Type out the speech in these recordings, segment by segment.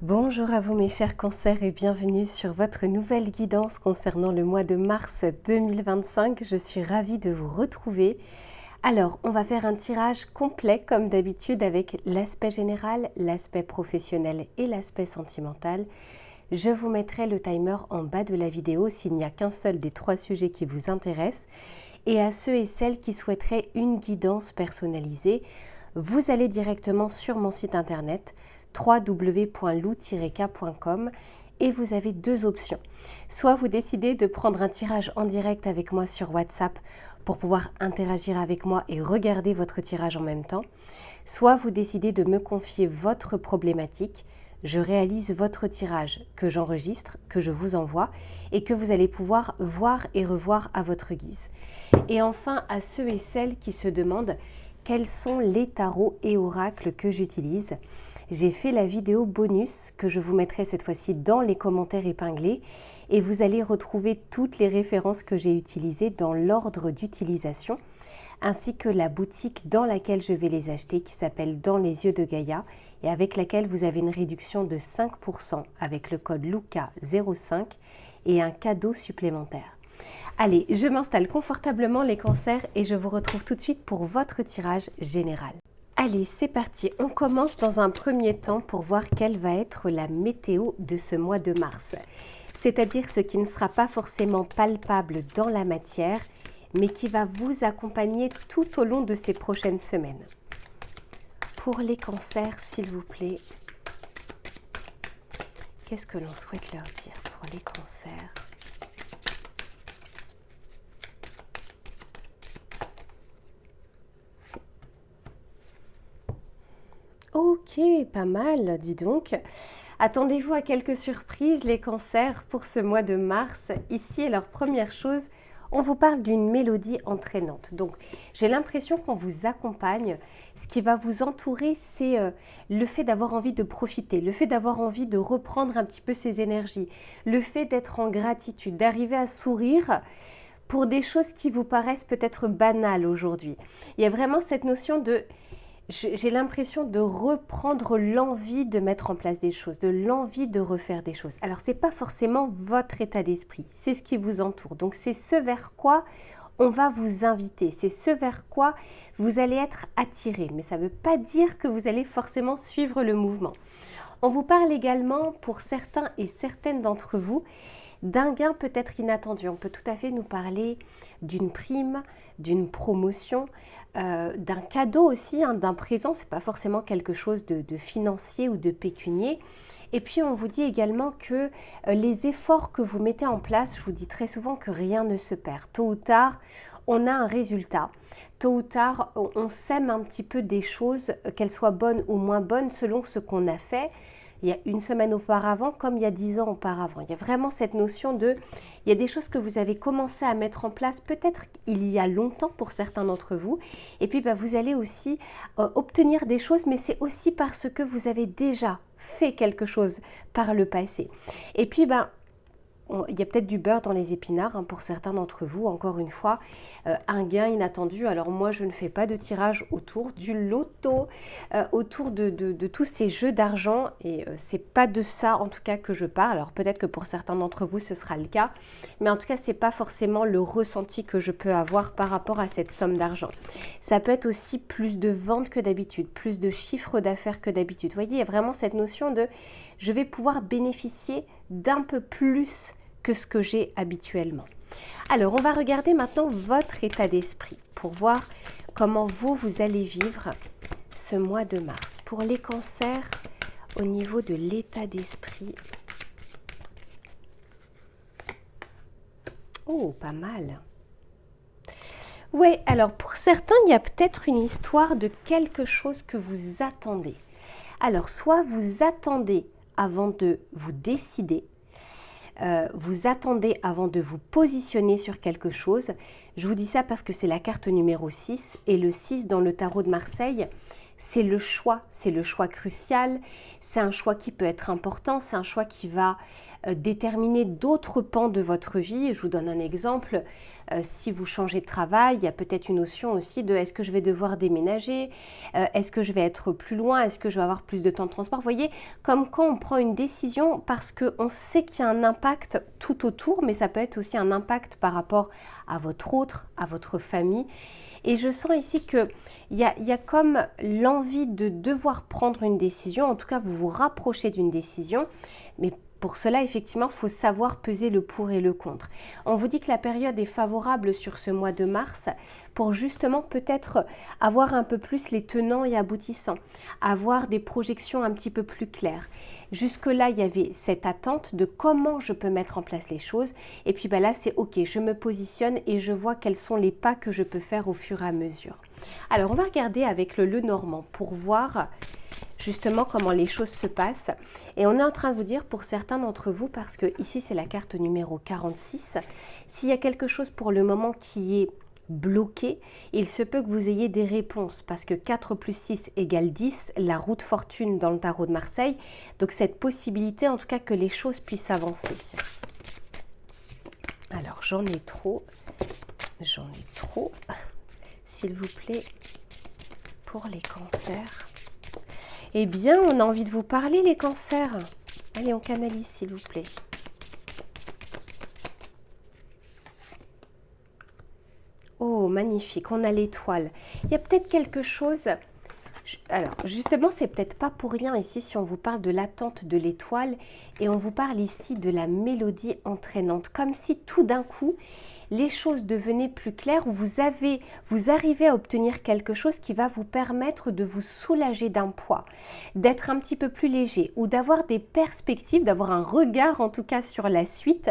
Bonjour à vous mes chers cancers et bienvenue sur votre nouvelle guidance concernant le mois de mars 2025. Je suis ravie de vous retrouver. Alors, on va faire un tirage complet comme d'habitude avec l'aspect général, l'aspect professionnel et l'aspect sentimental. Je vous mettrai le timer en bas de la vidéo s'il n'y a qu'un seul des trois sujets qui vous intéressent. Et à ceux et celles qui souhaiteraient une guidance personnalisée, vous allez directement sur mon site internet www.lou-k.com et vous avez deux options. Soit vous décidez de prendre un tirage en direct avec moi sur WhatsApp pour pouvoir interagir avec moi et regarder votre tirage en même temps, soit vous décidez de me confier votre problématique. Je réalise votre tirage que j'enregistre, que je vous envoie et que vous allez pouvoir voir et revoir à votre guise. Et enfin, à ceux et celles qui se demandent quels sont les tarots et oracles que j'utilise, j'ai fait la vidéo bonus que je vous mettrai cette fois-ci dans les commentaires épinglés et vous allez retrouver toutes les références que j'ai utilisées dans l'ordre d'utilisation ainsi que la boutique dans laquelle je vais les acheter qui s'appelle Dans les yeux de Gaïa et avec laquelle vous avez une réduction de 5% avec le code LUCA05 et un cadeau supplémentaire. Allez, je m'installe confortablement les cancers et je vous retrouve tout de suite pour votre tirage général. Allez, c'est parti. On commence dans un premier temps pour voir quelle va être la météo de ce mois de mars. C'est-à-dire ce qui ne sera pas forcément palpable dans la matière, mais qui va vous accompagner tout au long de ces prochaines semaines. Pour les cancers, s'il vous plaît, qu'est-ce que l'on souhaite leur dire pour les cancers ? Ok, pas mal, dis donc. Attendez-vous à quelques surprises, les cancers, pour ce mois de mars. Ici, alors, première chose, on vous parle d'une mélodie entraînante. Donc, j'ai l'impression qu'on vous accompagne. Ce qui va vous entourer, c'est le fait d'avoir envie de profiter, le fait d'avoir envie de reprendre un petit peu ses énergies, le fait d'être en gratitude, d'arriver à sourire pour des choses qui vous paraissent peut-être banales aujourd'hui. Il y a vraiment cette notion de... J'ai l'impression de reprendre l'envie de mettre en place des choses, de l'envie de refaire des choses. Alors, ce n'est pas forcément votre état d'esprit, c'est ce qui vous entoure. Donc, c'est ce vers quoi on va vous inviter, c'est ce vers quoi vous allez être attiré. Mais ça ne veut pas dire que vous allez forcément suivre le mouvement. On vous parle également, pour certains et certaines d'entre vous, d'un gain peut-être inattendu. On peut tout à fait nous parler d'une prime, d'une promotion, d'un cadeau aussi, d'un présent. Ce n'est pas forcément quelque chose de financier ou de pécunier. Et puis on vous dit également que les efforts que vous mettez en place, je vous dis très souvent que rien ne se perd. Tôt ou tard, on a un résultat. Tôt ou tard, on sème un petit peu des choses, qu'elles soient bonnes ou moins bonnes selon ce qu'on a fait. Il y a une semaine auparavant comme il y a 10 ans auparavant. Il y a vraiment cette notion de... Il y a des choses que vous avez commencé à mettre en place peut-être il y a longtemps pour certains d'entre vous. Et puis vous allez aussi obtenir des choses, mais c'est aussi parce que vous avez déjà fait quelque chose par le passé. Et puis il y a peut-être du beurre dans les épinards pour certains d'entre vous, encore une fois, un gain inattendu. Alors moi, je ne fais pas de tirage autour du loto, autour de tous ces jeux d'argent et c'est pas de ça en tout cas que je parle. Alors peut-être que pour certains d'entre vous, ce sera le cas, mais en tout cas, c'est pas forcément le ressenti que je peux avoir par rapport à cette somme d'argent. Ça peut être aussi plus de ventes que d'habitude, plus de chiffre d'affaires que d'habitude. Vous voyez, il y a vraiment cette notion de je vais pouvoir bénéficier d'un peu plus que ce que j'ai habituellement. Alors, on va regarder maintenant votre état d'esprit pour voir comment vous allez vivre ce mois de mars. Pour les cancers, au niveau de l'état d'esprit, oh, pas mal. Ouais, alors pour certains, il y a peut-être une histoire de quelque chose que vous attendez. Alors, soit vous attendez avant de vous décider, vous attendez avant de vous positionner sur quelque chose. Je vous dis ça parce que c'est la carte numéro 6 et le 6 dans le tarot de Marseille, c'est le choix crucial, c'est un choix qui peut être important, c'est un choix qui va déterminer d'autres pans de votre vie. Je vous donne un exemple. Si vous changez de travail, il y a peut-être une notion aussi de est-ce que je vais devoir déménager, est-ce que je vais être plus loin, est-ce que je vais avoir plus de temps de transport. Vous voyez, comme quand on prend une décision parce qu'on sait qu'il y a un impact tout autour, mais ça peut être aussi un impact par rapport à votre autre, à votre famille. Et je sens ici qu'il y a comme l'envie de devoir prendre une décision, en tout cas vous vous rapprochez d'une décision, mais pour cela, effectivement, il faut savoir peser le pour et le contre. On vous dit que la période est favorable sur ce mois de mars pour justement peut-être avoir un peu plus les tenants et aboutissants, avoir des projections un petit peu plus claires. Jusque-là, il y avait cette attente de comment je peux mettre en place les choses. Et puis là, c'est OK, je me positionne et je vois quels sont les pas que je peux faire au fur et à mesure. Alors, on va regarder avec le Lenormand pour voir justement comment les choses se passent. Et on est en train de vous dire pour certains d'entre vous, parce que ici c'est la carte numéro 46, s'il y a quelque chose pour le moment qui est bloqué, il se peut que vous ayez des réponses, parce que 4 plus 6 égale 10, la roue de fortune dans le tarot de Marseille, donc cette possibilité en tout cas que les choses puissent avancer. Alors j'en ai trop, s'il vous plaît, pour les cancers. Eh bien, on a envie de vous parler, les cancers. Allez, on canalise, s'il vous plaît. Oh, magnifique, on a l'étoile. Il y a peut-être quelque chose... Alors, justement, c'est peut-être pas pour rien ici si on vous parle de l'attente de l'étoile et on vous parle ici de la mélodie entraînante. Comme si tout d'un coup, les choses devenaient plus claires, ou vous arrivez à obtenir quelque chose qui va vous permettre de vous soulager d'un poids, d'être un petit peu plus léger, ou d'avoir des perspectives, d'avoir un regard en tout cas sur la suite,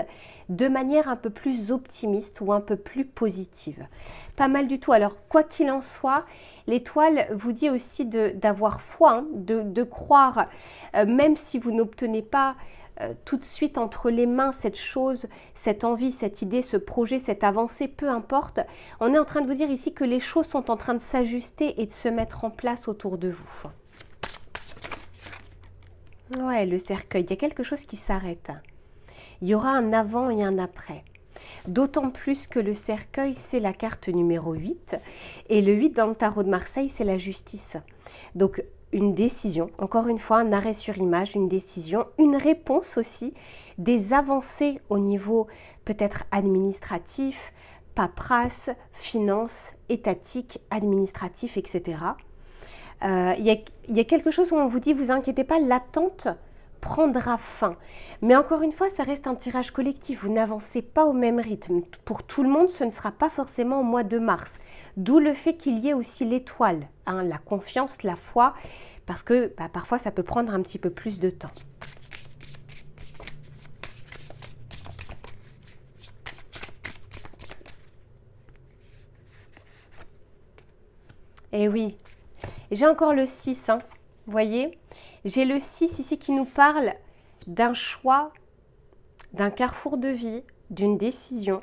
de manière un peu plus optimiste ou un peu plus positive. Pas mal du tout. Alors, quoi qu'il en soit, l'étoile vous dit aussi d'avoir foi, hein, de croire, même si vous n'obtenez pas tout de suite entre les mains cette chose, cette envie, cette idée, ce projet, cette avancée, peu importe. On est en train de vous dire ici que les choses sont en train de s'ajuster et de se mettre en place autour de vous. Ouais, le cercueil, il y a quelque chose qui s'arrête. Il y aura un avant et un après. D'autant plus que le cercueil, c'est la carte numéro 8. Et le 8 dans le tarot de Marseille, c'est la justice. Donc, une décision, encore une fois, un arrêt sur image, une décision, une réponse aussi, des avancées au niveau peut-être administratif, paperasse, finance, étatique, administratif, etc. Il y a quelque chose où on vous dit, vous inquiétez pas, l'attente prendra fin. Mais encore une fois, ça reste un tirage collectif. Vous n'avancez pas au même rythme. Pour tout le monde, ce ne sera pas forcément au mois de mars. D'où le fait qu'il y ait aussi l'étoile, hein, la confiance, la foi, parce que parfois, ça peut prendre un petit peu plus de temps. Et oui, j'ai encore le 6, hein, vous voyez. J'ai le 6 ici qui nous parle d'un choix, d'un carrefour de vie, d'une décision.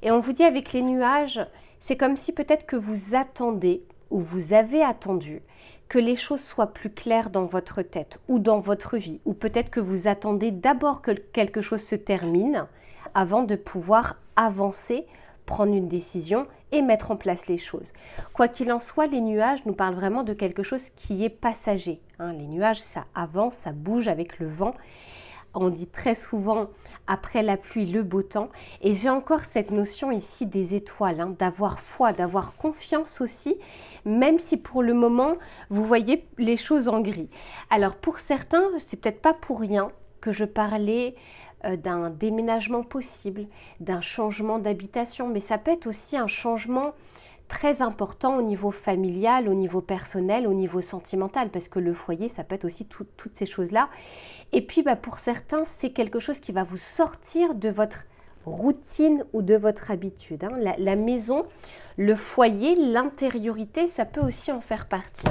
Et on vous dit avec les nuages, c'est comme si peut-être que vous attendez ou vous avez attendu que les choses soient plus claires dans votre tête ou dans votre vie. Ou peut-être que vous attendez d'abord que quelque chose se termine avant de pouvoir avancer, prendre une décision et mettre en place les choses. Quoi qu'il en soit, les nuages nous parlent vraiment de quelque chose qui est passager. Hein, les nuages, ça avance, ça bouge avec le vent. On dit très souvent après la pluie, le beau temps. Et j'ai encore cette notion ici des étoiles, hein, d'avoir foi, d'avoir confiance aussi, même si pour le moment, vous voyez les choses en gris. Alors pour certains, c'est peut-être pas pour rien que je parlais d'un déménagement possible, d'un changement d'habitation, mais ça peut être aussi un changement très important au niveau familial, au niveau personnel, au niveau sentimental, parce que le foyer, ça peut être aussi toutes ces choses-là. Et puis pour certains, c'est quelque chose qui va vous sortir de votre routine ou de votre habitude. Hein. La maison, le foyer, l'intériorité, ça peut aussi en faire partie.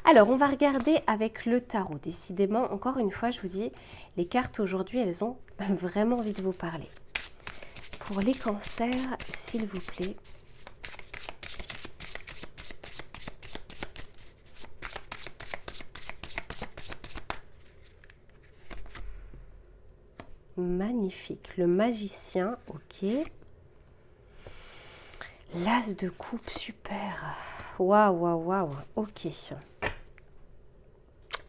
Alors, on va regarder avec le tarot. Décidément, encore une fois, je vous dis, les cartes aujourd'hui, elles ont vraiment envie de vous parler. Pour les cancers, s'il vous plaît. Magnifique. Le magicien, ok. L'as de coupe, super. Waouh, waouh, waouh. Ok.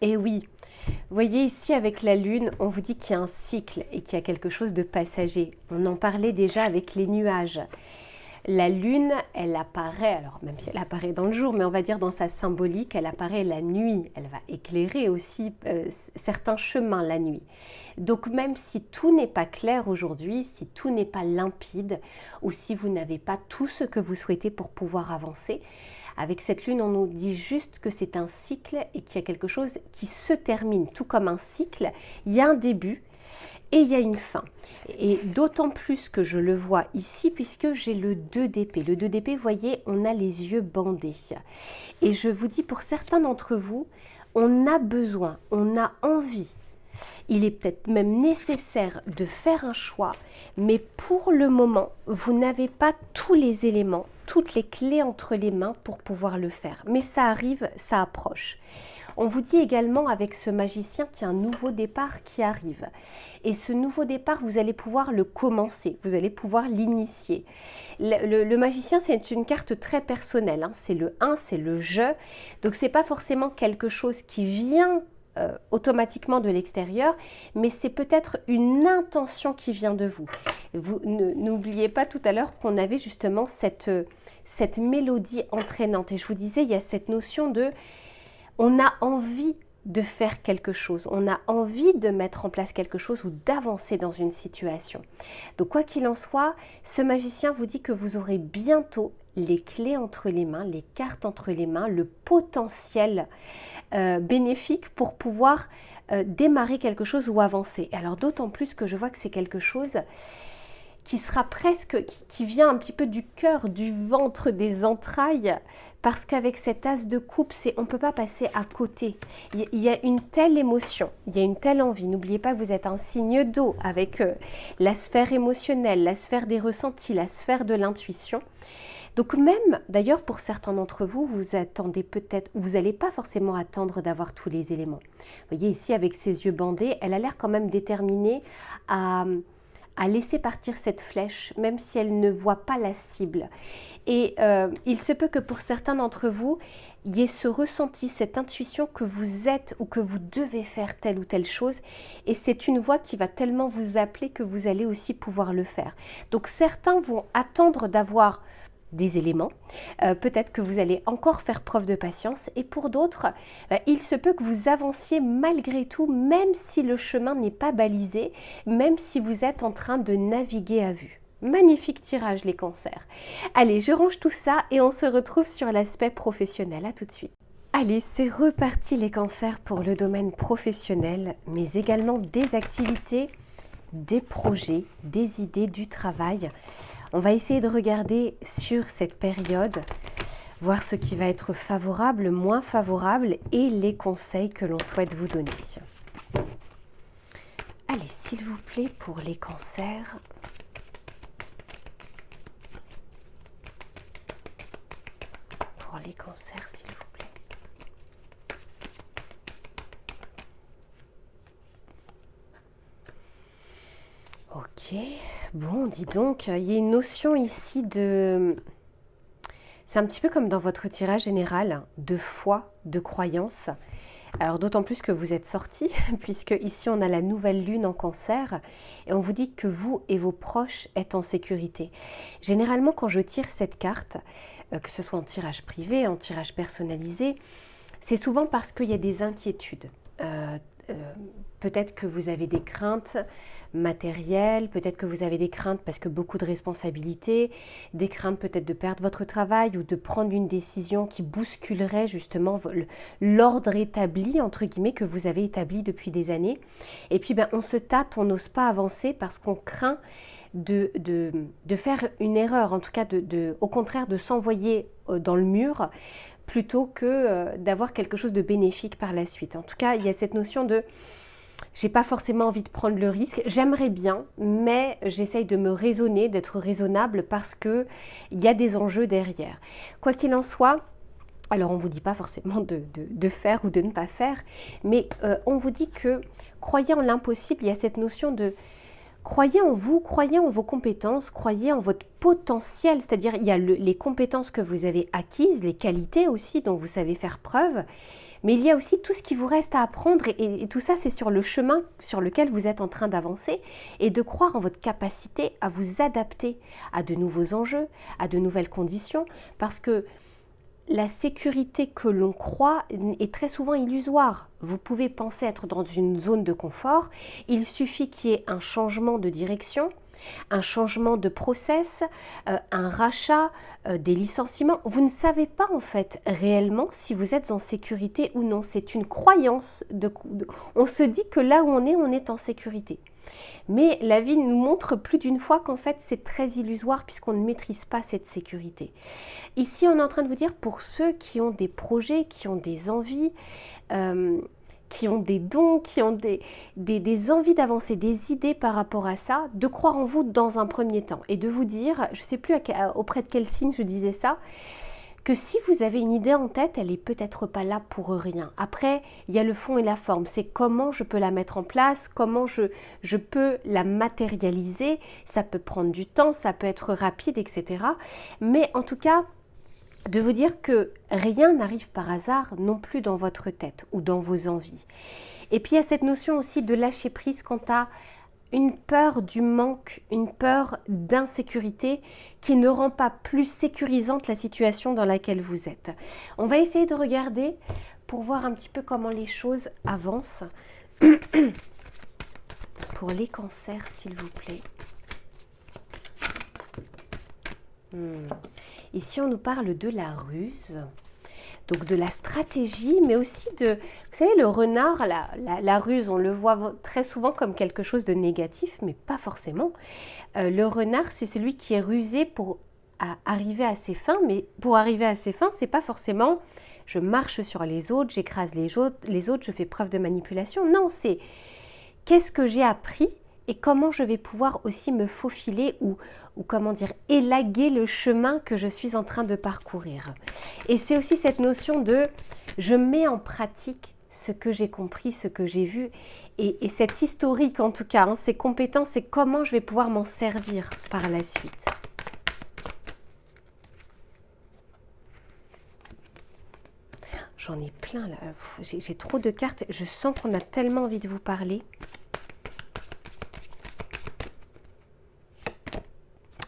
Et oui, vous voyez ici avec la lune, on vous dit qu'il y a un cycle et qu'il y a quelque chose de passager. On en parlait déjà avec les nuages. La lune, elle apparaît, alors même si elle apparaît dans le jour, mais on va dire dans sa symbolique, elle apparaît la nuit. Elle va éclairer aussi certains chemins la nuit. Donc même si tout n'est pas clair aujourd'hui, si tout n'est pas limpide, ou si vous n'avez pas tout ce que vous souhaitez pour pouvoir avancer, avec cette lune, on nous dit juste que c'est un cycle et qu'il y a quelque chose qui se termine. Tout comme un cycle, il y a un début et il y a une fin. Et d'autant plus que je le vois ici puisque j'ai le 2 d'épée. Le 2 d'épée, vous voyez, on a les yeux bandés. Et je vous dis, pour certains d'entre vous, on a besoin, on a envie. Il est peut-être même nécessaire de faire un choix, mais pour le moment, vous n'avez pas tous les éléments, toutes les clés entre les mains pour pouvoir le faire. Mais ça arrive, ça approche. On vous dit également avec ce magicien qu'il y a un nouveau départ qui arrive. Et ce nouveau départ, vous allez pouvoir le commencer, vous allez pouvoir l'initier. Le magicien, c'est une carte très personnelle. C'est le 1, c'est le jeu. Donc, ce n'est pas forcément quelque chose qui vient automatiquement de l'extérieur, mais c'est peut-être une intention qui vient de vous. Vous n'oubliez pas tout à l'heure qu'on avait justement cette mélodie entraînante. Et je vous disais, il y a cette notion de... On a envie de faire quelque chose, on a envie de mettre en place quelque chose ou d'avancer dans une situation. Donc quoi qu'il en soit, ce magicien vous dit que vous aurez bientôt les clés entre les mains, les cartes entre les mains, le potentiel bénéfique pour pouvoir démarrer quelque chose ou avancer. Alors d'autant plus que je vois que c'est quelque chose qui sera presque, qui vient un petit peu du cœur, du ventre, des entrailles, parce qu'avec cet as de coupe, on ne peut pas passer à côté. Il y a une telle émotion, il y a une telle envie. N'oubliez pas que vous êtes un signe d'eau avec la sphère émotionnelle, la sphère des ressentis, la sphère de l'intuition. Donc même, d'ailleurs, pour certains d'entre vous, vous attendez peut-être, vous n'allez pas forcément attendre d'avoir tous les éléments. Vous voyez ici, avec ses yeux bandés, elle a l'air quand même déterminée à laisser partir cette flèche, même si elle ne voit pas la cible. Et il se peut que pour certains d'entre vous, il y ait ce ressenti, cette intuition que vous êtes ou que vous devez faire telle ou telle chose. Et c'est une voix qui va tellement vous appeler que vous allez aussi pouvoir le faire. Donc certains vont attendre d'avoir des éléments, peut-être que vous allez encore faire preuve de patience, et pour d'autres, il se peut que vous avanciez malgré tout, même si le chemin n'est pas balisé, même si vous êtes en train de naviguer à vue. Magnifique tirage les cancers. Allez, je range tout ça et on se retrouve sur l'aspect professionnel. À tout de suite. Allez, c'est reparti les cancers pour le domaine professionnel, mais également des activités, des projets, des idées, du travail. On va essayer de regarder sur cette période, voir ce qui va être favorable, moins favorable et les conseils que l'on souhaite vous donner. Allez, s'il vous plaît, pour les cancers. Pour les cancers, s'il vous plaît. Ok, bon, dis donc, il y a une notion ici de... C'est un petit peu comme dans votre tirage général, de foi, de croyance. Alors d'autant plus que vous êtes sorti, puisque ici on a la nouvelle lune en cancer, et on vous dit que vous et vos proches êtes en sécurité. Généralement quand je tire cette carte, que ce soit en tirage privé, en tirage personnalisé, c'est souvent parce qu'il y a des inquiétudes. Peut-être que vous avez des craintes matérielles, peut-être que vous avez des craintes parce que beaucoup de responsabilités, des craintes peut-être de perdre votre travail ou de prendre une décision qui bousculerait justement l'ordre établi, entre guillemets, que vous avez établi depuis des années. Et puis on se tâte, on n'ose pas avancer parce qu'on craint de faire une erreur, en tout cas au contraire de s'envoyer dans le mur, plutôt que d'avoir quelque chose de bénéfique par la suite. En tout cas, il y a cette notion de j'ai pas forcément envie de prendre le risque, j'aimerais bien, mais j'essaye de me raisonner, d'être raisonnable parce qu'il y a des enjeux derrière. Quoi qu'il en soit, alors on ne vous dit pas forcément de faire ou de ne pas faire, mais on vous dit que croyez en l'impossible, il y a cette notion de Croyez en vous, croyez en vos compétences, croyez en votre potentiel, c'est-à-dire il y a les compétences que vous avez acquises, les qualités aussi dont vous savez faire preuve, mais il y a aussi tout ce qui vous reste à apprendre et tout ça c'est sur le chemin sur lequel vous êtes en train d'avancer et de croire en votre capacité à vous adapter à de nouveaux enjeux, à de nouvelles conditions, parce que la sécurité que l'on croit est très souvent illusoire. Vous pouvez penser être dans une zone de confort, il suffit qu'il y ait un changement de direction, un changement de process, un rachat, des licenciements. Vous ne savez pas en fait réellement si vous êtes en sécurité ou non. C'est une croyance. On se dit que là où on est en sécurité. Mais la vie nous montre plus d'une fois qu'en fait c'est très illusoire puisqu'on ne maîtrise pas cette sécurité. Ici on est en train de vous dire pour ceux qui ont des projets, qui ont des envies, qui ont des dons, qui ont des envies d'avancer, des idées par rapport à ça, de croire en vous dans un premier temps et de vous dire, je ne sais plus auprès de quel signe je disais ça, que si vous avez une idée en tête, elle n'est peut-être pas là pour rien. Après, il y a le fond et la forme. C'est comment je peux la mettre en place, comment je peux la matérialiser. Ça peut prendre du temps, ça peut être rapide, etc. Mais en tout cas, de vous dire que rien n'arrive par hasard non plus dans votre tête ou dans vos envies. Et puis il y a cette notion aussi de lâcher prise quant à une peur du manque, une peur d'insécurité qui ne rend pas plus sécurisante la situation dans laquelle vous êtes. On va essayer de regarder pour voir un petit peu comment les choses avancent. Pour les cancers, s'il vous plaît. Ici, on nous parle de la ruse. Donc de la stratégie, mais aussi de, vous savez, le renard, la ruse, on le voit très souvent comme quelque chose de négatif, mais pas forcément. Le renard, c'est celui qui est rusé pour arriver à ses fins, mais pour arriver à ses fins, c'est pas forcément je marche sur les autres, j'écrase les autres, je fais preuve de manipulation. Non, c'est qu'est-ce que j'ai appris et comment je vais pouvoir aussi me faufiler ou comment dire, élaguer le chemin que je suis en train de parcourir. Et c'est aussi cette notion de je mets en pratique ce que j'ai compris, ce que j'ai vu et cette historique en tout cas, ces compétences et comment je vais pouvoir m'en servir par la suite. J'en ai plein là, j'ai trop de cartes, je sens qu'on a tellement envie de vous parler.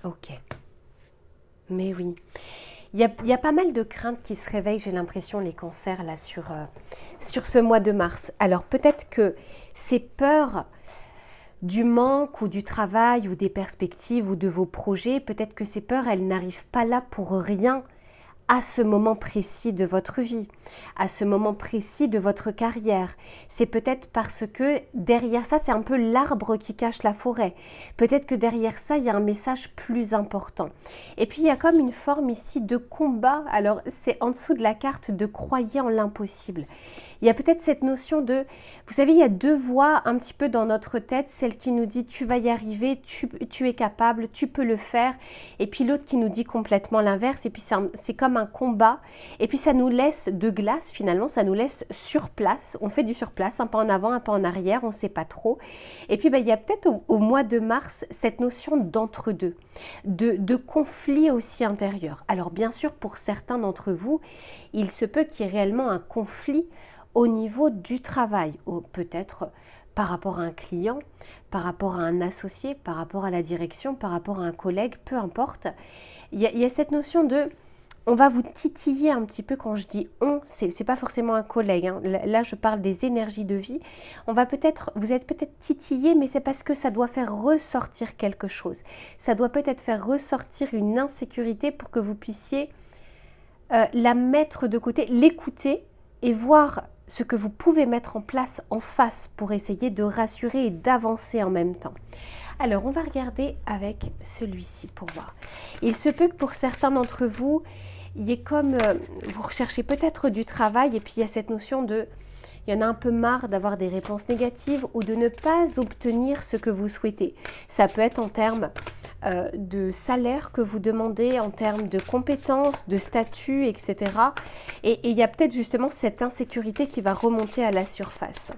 Ok. Mais oui. Il y a pas mal de craintes qui se réveillent, j'ai l'impression, les cancers, là, sur ce mois de mars. Alors, peut-être que ces peurs du manque ou du travail ou des perspectives ou de vos projets, peut-être que ces peurs, elles n'arrivent pas là pour rien à ce moment précis de votre vie, à ce moment précis de votre carrière. C'est peut-être parce que derrière ça, c'est un peu l'arbre qui cache la forêt. Peut-être que derrière ça, il y a un message plus important. Et puis, il y a comme une forme ici de combat. Alors, c'est en dessous de la carte de croyez en l'impossible. Il y a peut-être cette notion de, vous savez, il y a deux voix un petit peu dans notre tête, celle qui nous dit tu vas y arriver, tu es capable, tu peux le faire, et puis l'autre qui nous dit complètement l'inverse, et puis c'est comme un combat, et puis ça nous laisse de glace finalement, ça nous laisse sur place, on fait du sur place, un pas en avant, un pas en arrière, on ne sait pas trop, et puis il y a peut-être au mois de mars cette notion d'entre-deux, de conflit aussi intérieur. Alors bien sûr pour certains d'entre vous, il se peut qu'il y ait réellement un conflit au niveau du travail, ou peut-être par rapport à un client, par rapport à un associé, par rapport à la direction, par rapport à un collègue, peu importe. Il y a cette notion de, on va vous titiller un petit peu. Quand je dis on, c'est pas forcément un collègue, hein. Là je parle des énergies de vie. Vous êtes peut-être titillé, mais c'est parce que ça doit faire ressortir quelque chose. Ça doit peut-être faire ressortir une insécurité pour que vous puissiez la mettre de côté, l'écouter et voir ce que vous pouvez mettre en place en face pour essayer de rassurer et d'avancer en même temps. Alors, on va regarder avec celui-ci pour voir. Il se peut que pour certains d'entre vous, il y ait comme, vous recherchez peut-être du travail et puis il y a cette notion de, il y en a un peu marre d'avoir des réponses négatives ou de ne pas obtenir ce que vous souhaitez. Ça peut être en termes de salaire que vous demandez, en termes de compétences, de statut, etc. Et il y a peut-être justement cette insécurité qui va remonter à la surface.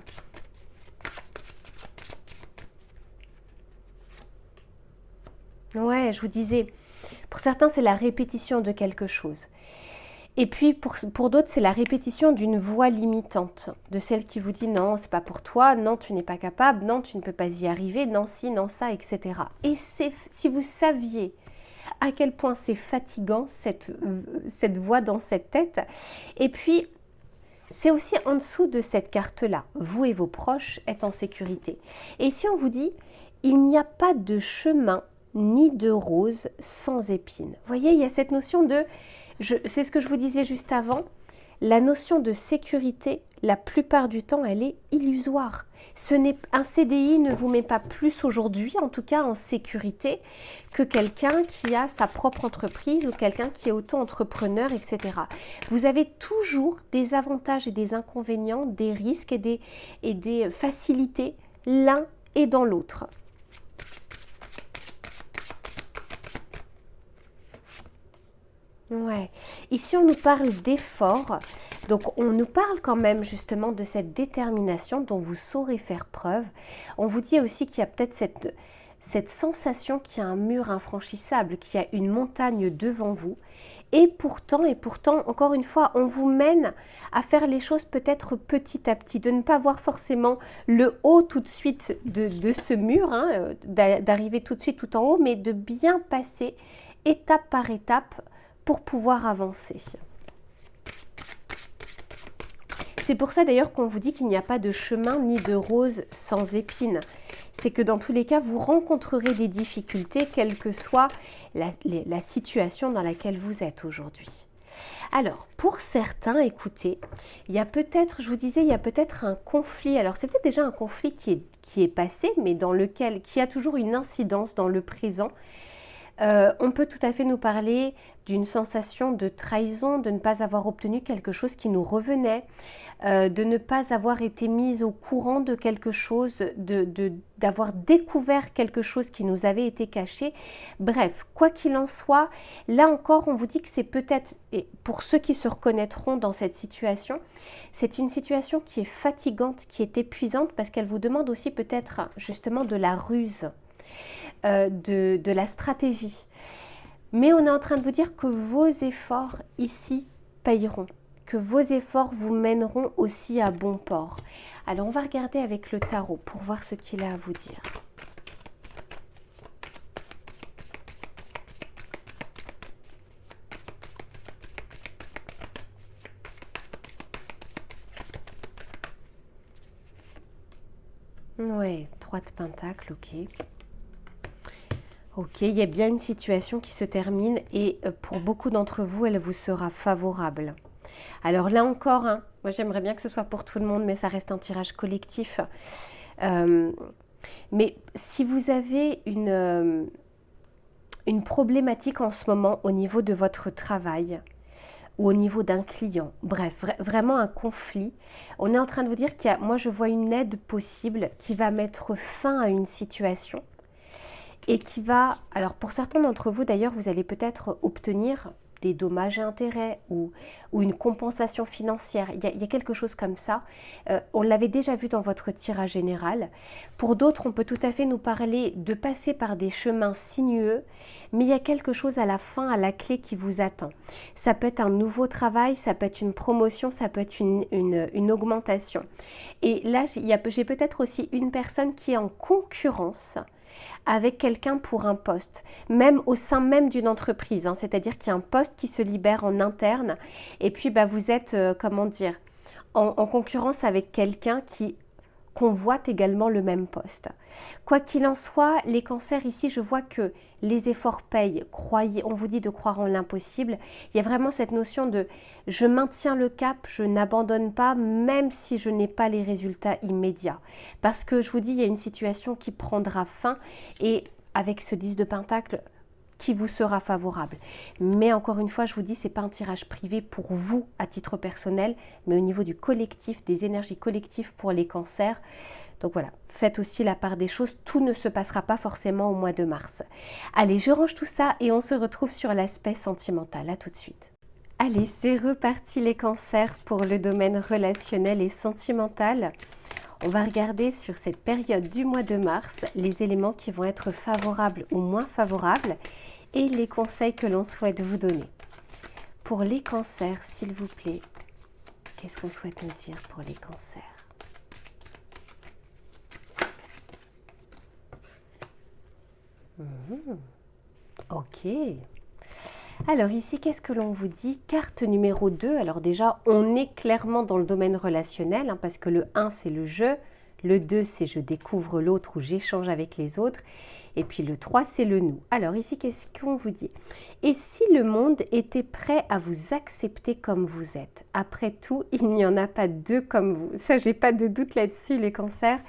Ouais, je vous disais, pour certains, c'est la répétition de quelque chose. Et puis pour d'autres, c'est la répétition d'une voix limitante, de celle qui vous dit non, c'est pas pour toi, non, tu n'es pas capable, non, tu ne peux pas y arriver, non, si, non, ça, etc. Et si vous saviez à quel point c'est fatigant cette voix dans cette tête, et puis c'est aussi en dessous de cette carte-là, vous et vos proches êtes en sécurité. Et si on vous dit, il n'y a pas de chemin ni de rose sans épines. Vous voyez, il y a cette notion de c'est ce que je vous disais juste avant, la notion de sécurité, la plupart du temps, elle est illusoire. Un CDI ne vous met pas plus aujourd'hui, en tout cas en sécurité, que quelqu'un qui a sa propre entreprise ou quelqu'un qui est auto-entrepreneur, etc. Vous avez toujours des avantages et des inconvénients, des risques et des facilités l'un et dans l'autre. Ouais. Ici, on nous parle d'effort. Donc, on nous parle quand même justement de cette détermination dont vous saurez faire preuve. On vous dit aussi qu'il y a peut-être cette sensation qu'il y a un mur infranchissable, qu'il y a une montagne devant vous. Et pourtant, encore une fois, on vous mène à faire les choses peut-être petit à petit, de ne pas voir forcément le haut tout de suite de ce mur, hein, d'arriver tout de suite tout en haut, mais de bien passer étape par étape pour pouvoir avancer. C'est pour ça d'ailleurs qu'on vous dit qu'il n'y a pas de chemin ni de rose sans épines. C'est que dans tous les cas, vous rencontrerez des difficultés, quelle que soit la situation dans laquelle vous êtes aujourd'hui. Alors, pour certains, écoutez, il y a peut-être, je vous disais, il y a peut-être un conflit. Alors, c'est peut-être déjà un conflit qui est passé, mais qui a toujours une incidence dans le présent. On peut tout à fait nous parler d'une sensation de trahison, de ne pas avoir obtenu quelque chose qui nous revenait, de ne pas avoir été mise au courant de quelque chose, d'avoir découvert quelque chose qui nous avait été caché. Bref, quoi qu'il en soit, là encore, on vous dit que c'est peut-être, et pour ceux qui se reconnaîtront dans cette situation, c'est une situation qui est fatigante, qui est épuisante, parce qu'elle vous demande aussi peut-être justement de la ruse. De la stratégie. Mais on est en train de vous dire que vos efforts ici payeront, que vos efforts vous mèneront aussi à bon port. Alors on va regarder avec le tarot pour voir ce qu'il a à vous dire. Ouais, 3 de pentacles, ok. Ok, il y a bien une situation qui se termine et pour beaucoup d'entre vous, elle vous sera favorable. Alors là encore, hein, moi j'aimerais bien que ce soit pour tout le monde, mais ça reste un tirage collectif. Mais si vous avez une problématique en ce moment au niveau de votre travail ou au niveau d'un client, bref, vraiment un conflit, on est en train de vous dire qu'il y a, moi je vois une aide possible qui va mettre fin à une situation. Et qui va, alors pour certains d'entre vous d'ailleurs, vous allez peut-être obtenir des dommages et intérêts ou une compensation financière. Il y a quelque chose comme ça. On l'avait déjà vu dans votre tirage général. Pour d'autres, on peut tout à fait nous parler de passer par des chemins sinueux, mais il y a quelque chose à la fin, à la clé qui vous attend. Ça peut être un nouveau travail, ça peut être une promotion, ça peut être une augmentation. Et là, j'ai peut-être aussi une personne qui est en concurrence avec quelqu'un pour un poste, même au sein même d'une entreprise, hein, c'est-à-dire qu'il y a un poste qui se libère en interne et puis vous êtes, en concurrence avec quelqu'un qui convoite également le même poste. Quoi qu'il en soit, les cancers ici, je vois que les efforts payent. Croyez, on vous dit de croire en l'impossible. Il y a vraiment cette notion de je maintiens le cap, je n'abandonne pas, même si je n'ai pas les résultats immédiats. Parce que je vous dis, il y a une situation qui prendra fin et avec ce 10 de Pentacle, qui vous sera favorable. Mais encore une fois, je vous dis, ce n'est pas un tirage privé pour vous à titre personnel, mais au niveau du collectif, des énergies collectives pour les cancers. Donc voilà, faites aussi la part des choses, tout ne se passera pas forcément au mois de mars. Allez, je range tout ça et on se retrouve sur l'aspect sentimental. À tout de suite. Allez, c'est reparti les cancers pour le domaine relationnel et sentimental. On va regarder sur cette période du mois de mars les éléments qui vont être favorables ou moins favorables et les conseils que l'on souhaite vous donner. Pour les cancers, s'il vous plaît, qu'est-ce qu'on souhaite nous dire pour les cancers? Ok. Alors ici, qu'est-ce que l'on vous dit? Carte numéro 2. Alors déjà, on est clairement dans le domaine relationnel, parce que le 1, c'est le jeu. Le 2, c'est je découvre l'autre ou j'échange avec les autres. Et puis le 3, c'est le nous. Alors ici, qu'est-ce qu'on vous dit? Et si le monde était prêt à vous accepter comme vous êtes? Après tout, il n'y en a pas deux comme vous. Ça, j'ai pas de doute là-dessus, les cancers.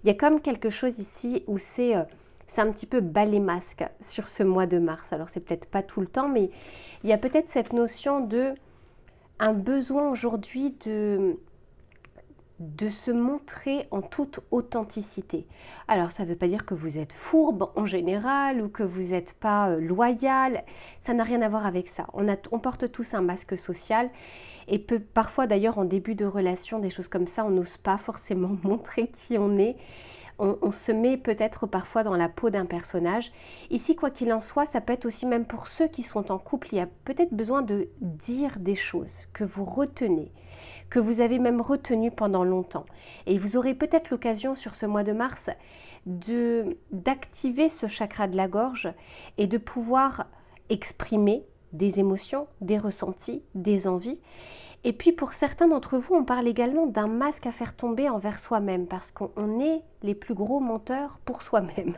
Il y a comme quelque chose ici où c'est un petit peu bas les masques sur ce mois de mars. Alors, c'est peut-être pas tout le temps, mais il y a peut-être cette notion de un besoin aujourd'hui de se montrer en toute authenticité. Alors, ça ne veut pas dire que vous êtes fourbe en général ou que vous n'êtes pas loyal. Ça n'a rien à voir avec ça. On porte tous un masque social et parfois d'ailleurs en début de relation, des choses comme ça, on n'ose pas forcément montrer qui on est. On se met peut-être parfois dans la peau d'un personnage. Ici, quoi qu'il en soit, ça peut être aussi même pour ceux qui sont en couple, il y a peut-être besoin de dire des choses que vous retenez, que vous avez même retenues pendant longtemps. Et vous aurez peut-être l'occasion sur ce mois de mars d'activer ce chakra de la gorge et de pouvoir exprimer des émotions, des ressentis, des envies. Et puis pour certains d'entre vous, on parle également d'un masque à faire tomber envers soi-même parce qu'on est les plus gros menteurs pour soi-même.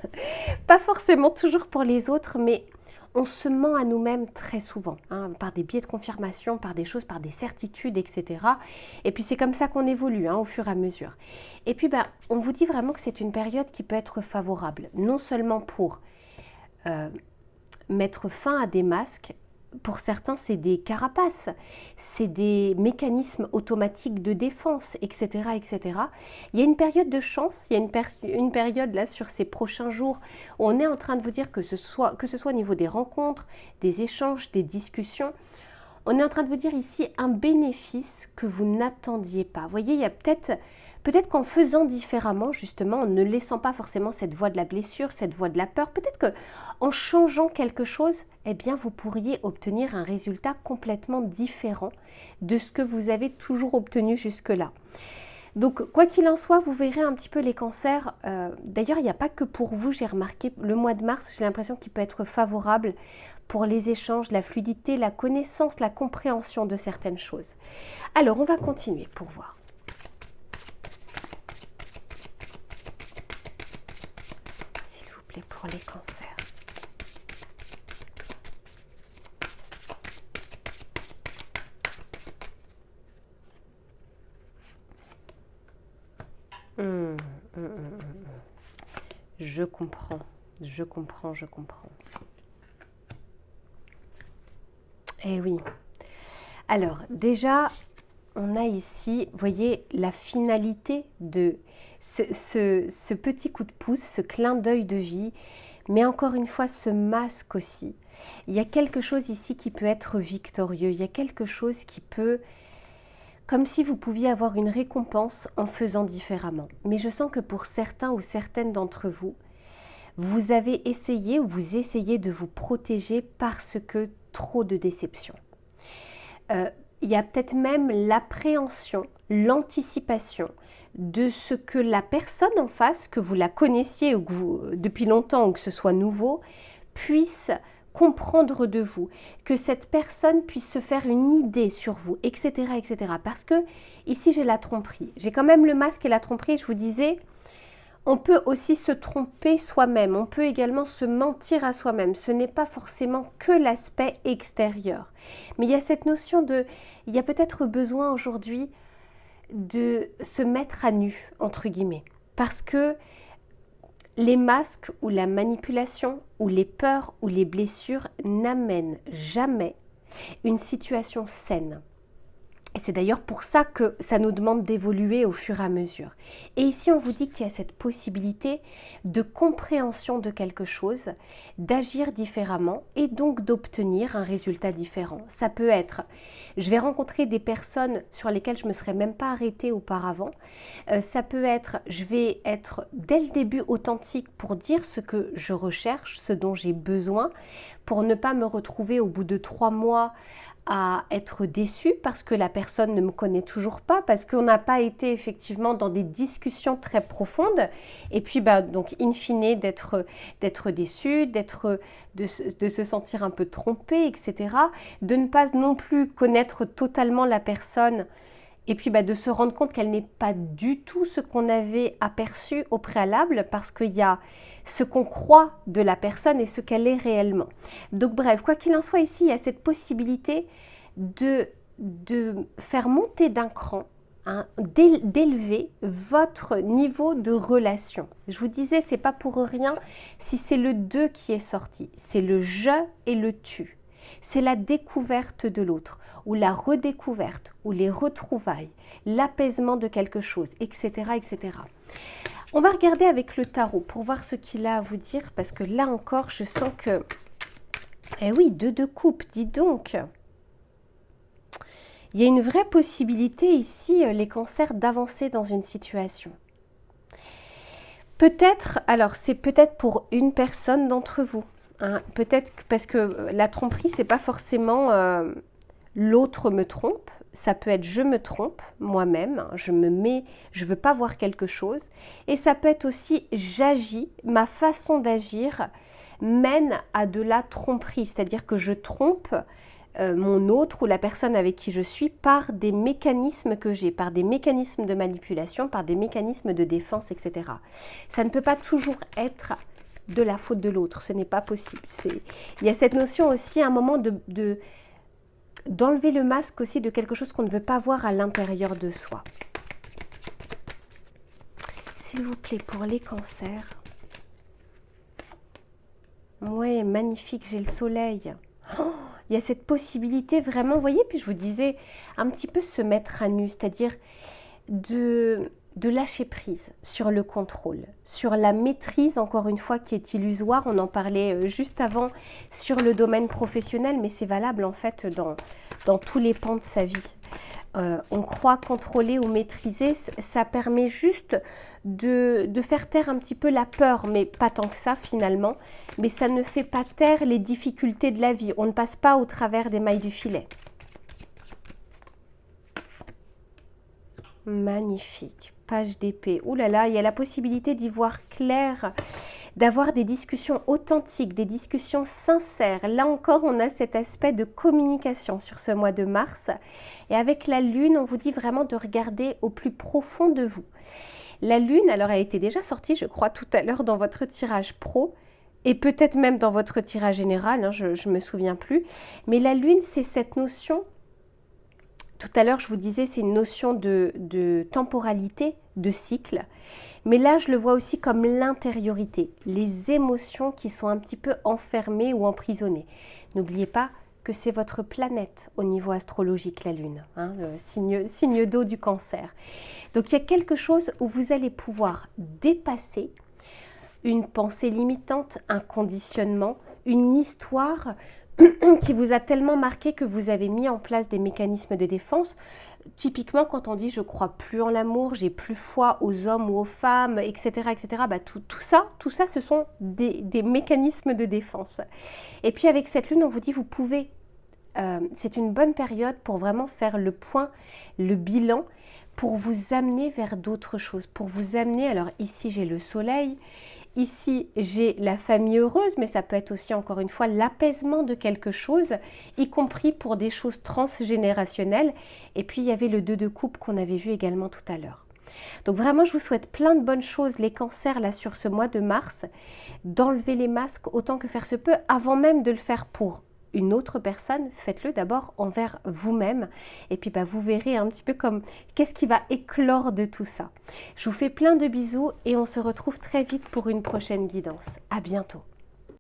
Pas forcément toujours pour les autres, mais on se ment à nous-mêmes très souvent, par des biais de confirmation, par des choses, par des certitudes, etc. Et puis c'est comme ça qu'on évolue au fur et à mesure. Et puis on vous dit vraiment que c'est une période qui peut être favorable, non seulement pour mettre fin à des masques. Pour certains, c'est des carapaces, c'est des mécanismes automatiques de défense, etc., etc. Il y a une période de chance, il y a une période là sur ces prochains jours où on est en train de vous dire que ce soit au niveau des rencontres, des échanges, des discussions, on est en train de vous dire ici un bénéfice que vous n'attendiez pas. Vous voyez, il y a peut-être qu'en faisant différemment, justement, en ne laissant pas forcément cette voie de la blessure, cette voie de la peur, peut-être qu'en changeant quelque chose, eh bien, vous pourriez obtenir un résultat complètement différent de ce que vous avez toujours obtenu jusque-là. Donc, quoi qu'il en soit, vous verrez un petit peu les cancers. D'ailleurs, il n'y a pas que pour vous, j'ai remarqué, le mois de mars, j'ai l'impression qu'il peut être favorable pour les échanges, la fluidité, la connaissance, la compréhension de certaines choses. Alors, on va continuer pour voir. S'il vous plaît, pour les cancers. Je comprends. Eh oui. Alors, déjà, on a ici, vous voyez, la finalité de ce petit coup de pouce, ce clin d'œil de vie, mais encore une fois, ce masque aussi. Il y a quelque chose ici qui peut être victorieux, il y a quelque chose qui peut, comme si vous pouviez avoir une récompense en faisant différemment. Mais je sens que pour certains ou certaines d'entre vous, vous avez essayé ou vous essayez de vous protéger parce que trop de déception. Il y a peut-être même l'appréhension, l'anticipation de ce que la personne en face, que vous la connaissiez ou que depuis longtemps ou que ce soit nouveau, puisse comprendre de vous, que cette personne puisse se faire une idée sur vous, etc., etc. Parce que ici j'ai la tromperie. J'ai quand même le masque et la tromperie, je vous disais. On peut aussi se tromper soi-même, on peut également se mentir à soi-même. Ce n'est pas forcément que l'aspect extérieur. Mais il y a cette notion il y a peut-être besoin aujourd'hui de se mettre à nu, entre guillemets. Parce que les masques ou la manipulation ou les peurs ou les blessures n'amènent jamais une situation saine. Et c'est d'ailleurs pour ça que ça nous demande d'évoluer au fur et à mesure. Et ici, on vous dit qu'il y a cette possibilité de compréhension de quelque chose, d'agir différemment et donc d'obtenir un résultat différent. Ça peut être, je vais rencontrer des personnes sur lesquelles je ne me serais même pas arrêtée auparavant. Ça peut être, je vais être dès le début authentique pour dire ce que je recherche, ce dont j'ai besoin, pour ne pas me retrouver au bout de 3 mois à être déçue parce que la personne ne me connaît toujours pas, parce qu'on n'a pas été effectivement dans des discussions très profondes, et puis donc in fine d'être déçue, de se sentir un peu trompée, etc. De ne pas non plus connaître totalement la personne, et puis de se rendre compte qu'elle n'est pas du tout ce qu'on avait aperçu au préalable, parce qu'il y a ce qu'on croit de la personne et ce qu'elle est réellement. Donc bref, quoi qu'il en soit, ici, il y a cette possibilité de faire monter d'un cran, hein, d'élever votre niveau de relation. Je vous disais, c'est pas pour rien si c'est le 2 qui est sorti. C'est le je et le tu. C'est la découverte de l'autre, ou la redécouverte, ou les retrouvailles, l'apaisement de quelque chose, etc., etc. On va regarder avec le tarot pour voir ce qu'il a à vous dire, parce que là encore, je sens que... Eh oui, 2 de coupe, dis donc. Il y a une vraie possibilité ici, les cancers, d'avancer dans une situation. Peut-être, alors c'est peut-être pour une personne d'entre vous. Hein, peut-être parce que la tromperie, c'est pas forcément l'autre me trompe. Ça peut être je me trompe moi-même, hein, je veux pas voir quelque chose. Et ça peut être aussi j'agis, ma façon d'agir mène à de la tromperie, c'est-à-dire que je trompe mon autre ou la personne avec qui je suis par des mécanismes que j'ai, par des mécanismes de manipulation, par des mécanismes de défense, etc. Ça ne peut pas toujours être de la faute de l'autre, ce n'est pas possible. Il y a cette notion aussi à un moment d'enlever le masque aussi de quelque chose qu'on ne veut pas voir à l'intérieur de soi. S'il vous plaît, pour les cancers. Ouais, magnifique, j'ai le soleil. Oh, il y a cette possibilité vraiment, vous voyez, puis je vous disais, un petit peu se mettre à nu, c'est-à-dire de lâcher prise sur le contrôle, sur la maîtrise, encore une fois, qui est illusoire. On en parlait juste avant sur le domaine professionnel, mais c'est valable en fait dans tous les pans de sa vie. On croit contrôler ou maîtriser, ça permet juste de faire taire un petit peu la peur, mais pas tant que ça finalement, mais ça ne fait pas taire les difficultés de la vie. On ne passe pas au travers des mailles du filet. Magnifique, page d'épée. Ouh là là, il y a la possibilité d'y voir clair, d'avoir des discussions authentiques, des discussions sincères. Là encore, on a cet aspect de communication sur ce mois de mars. Et avec la lune, on vous dit vraiment de regarder au plus profond de vous. La lune, alors elle était déjà sortie, je crois, tout à l'heure dans votre tirage pro, et peut-être même dans votre tirage général, hein, je ne me souviens plus. Mais la lune, c'est cette notion... Tout à l'heure, je vous disais, c'est une notion de temporalité, de cycle. Mais là, je le vois aussi comme l'intériorité, les émotions qui sont un petit peu enfermées ou emprisonnées. N'oubliez pas que c'est votre planète au niveau astrologique, la Lune, hein, le signe d'eau du Cancer. Donc, il y a quelque chose où vous allez pouvoir dépasser une pensée limitante, un conditionnement, une histoire qui vous a tellement marqué que vous avez mis en place des mécanismes de défense. Typiquement, quand on dit « je crois plus en l'amour, j'ai plus foi aux hommes ou aux femmes, etc. etc. » Tout ça, ce sont des mécanismes de défense. Et puis avec cette lune, on vous dit vous pouvez, c'est une bonne période pour vraiment faire le point, le bilan, pour vous amener vers d'autres choses, pour vous amener, alors ici j'ai le soleil, ici j'ai la famille heureuse, mais ça peut être aussi encore une fois l'apaisement de quelque chose, y compris pour des choses transgénérationnelles. Et puis il y avait le 2 de coupe qu'on avait vu également tout à l'heure. Donc vraiment je vous souhaite plein de bonnes choses les cancers là sur ce mois de mars, d'enlever les masques autant que faire se peut, avant même de le faire pour une autre personne, faites-le d'abord envers vous-même et puis vous verrez un petit peu comme qu'est-ce qui va éclore de tout ça. Je vous fais plein de bisous et on se retrouve très vite pour une prochaine guidance. À bientôt.